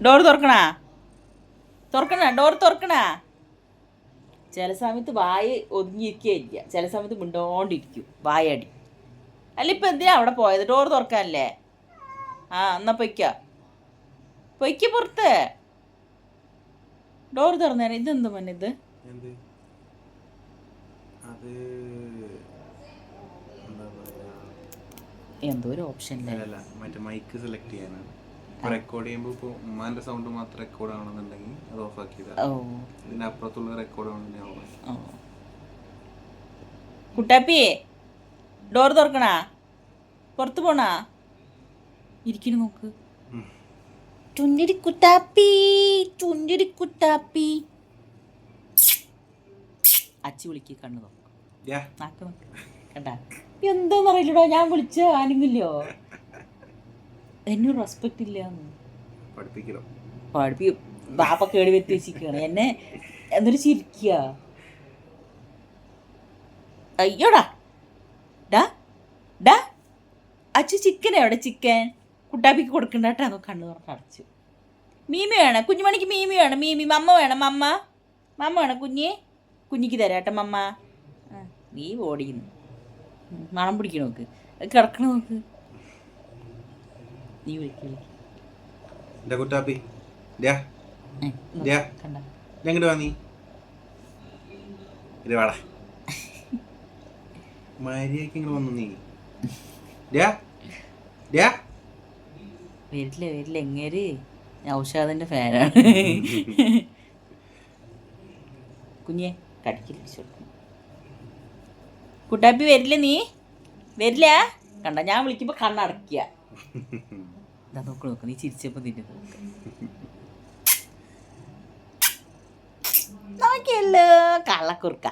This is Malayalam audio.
ഡോർ തുറക്കണാ? തുറക്കണ, ഡോർ തുറക്കണ. ചില സമയത്ത് വായ ഒതുങ്ങിയിരിക്കുകയില്ല, ചില സമയത്ത് മിണ്ടോണ്ടിരിക്കും, വായടി. അല്ല ഇപ്പം എന്തിനാ അവിടെ പോയത്? ഡോർ തുറക്കാനല്ലേ? ആ എന്നാ പൊയ്ക്ക പുറത്ത്. ഡോർ തുറന്നേനെ. ഇതെന്ത് മോനെ ഇത്? എന്തോ ഒരു ഓപ്ഷൻ മൈക്ക് സെലക്ട് ചെയ്യാനാണ്. റെക്കോർഡ് ചെയ്യുമ്പോൾ ഇപ്പോൾ ഉമ്മാന്റെ സൗണ്ട് മാത്രം റെക്കോർഡ് ആവണമെന്നുണ്ടെങ്കിൽ അത് ഓഫ് ആക്കിയതാ. ഇതിനപ്പുറത്തുള്ള റെക്കോർഡ് ആവണമെന്നുണ്ടെങ്കിൽ കുട്ടാപ്പി ഡോർ തുറക്കണാ? പുറത്ത് പോണാ? ഇരിക്കണ നോക്ക്. ചുണ്ടിരി കുട്ടാപ്പി, ചുണ്ടിരി കുട്ടാപ്പി. അച്ചി വിളിക്ക്, കണ്ണു നോക്കും, നാക്ക് നോക്ക്. കണ്ടാ എന്താന്നറിയില്ലടോ, ഞാൻ വിളിച്ച ആനെങ്കിലോ എന്നൊരു റെസ്പെക്റ്റ് ഇല്ല. പഠിപ്പിക്കും. ബാപ്പ കേടി വെത്തി വെച്ചിരിക്കുകയാണ് എന്നെ. എന്നൊരു ചിരിക്കുക. അയ്യോടാ ഡാ ഡാ അച്ഛ ചിക്കൻ എവിടെ? ചിക്കൻ കുട്ടാപ്പിക്ക് കൊടുക്കണ്ട കേട്ടോ. കണ്ണു തുറന്ന് അടച്ചു. മീമി വേണം കുഞ്ഞുമണിക്ക്, മീമി വേണം. മീമി മമ്മ വേണം. മമ്മ വേണം കുഞ്ഞിക്ക് തരാട്ടെ മമ്മ. നീ ഓടിക്കുന്നു, മണം പിടിക്കണ നോക്ക്, കിടക്കണ നോക്ക്. നീ വിളിക്ക്. വരില്ല എങ്ങേര് ഔഷാദിന്റെ ഫാനാണ്. കുഞ്ഞെ കടിക്കില്ല. കുട്ടാപ്പി വരില്ല? നീ വരില്ല? കണ്ട ഞാൻ വിളിക്കുമ്പോ കണ്ണടക്കുക. ഇതാ നോക്ക്, നീ ചിരിച്ചപ്പോ നിന്നെ നോക്കിയല്ലോ കള്ളക്കുറുക്ക.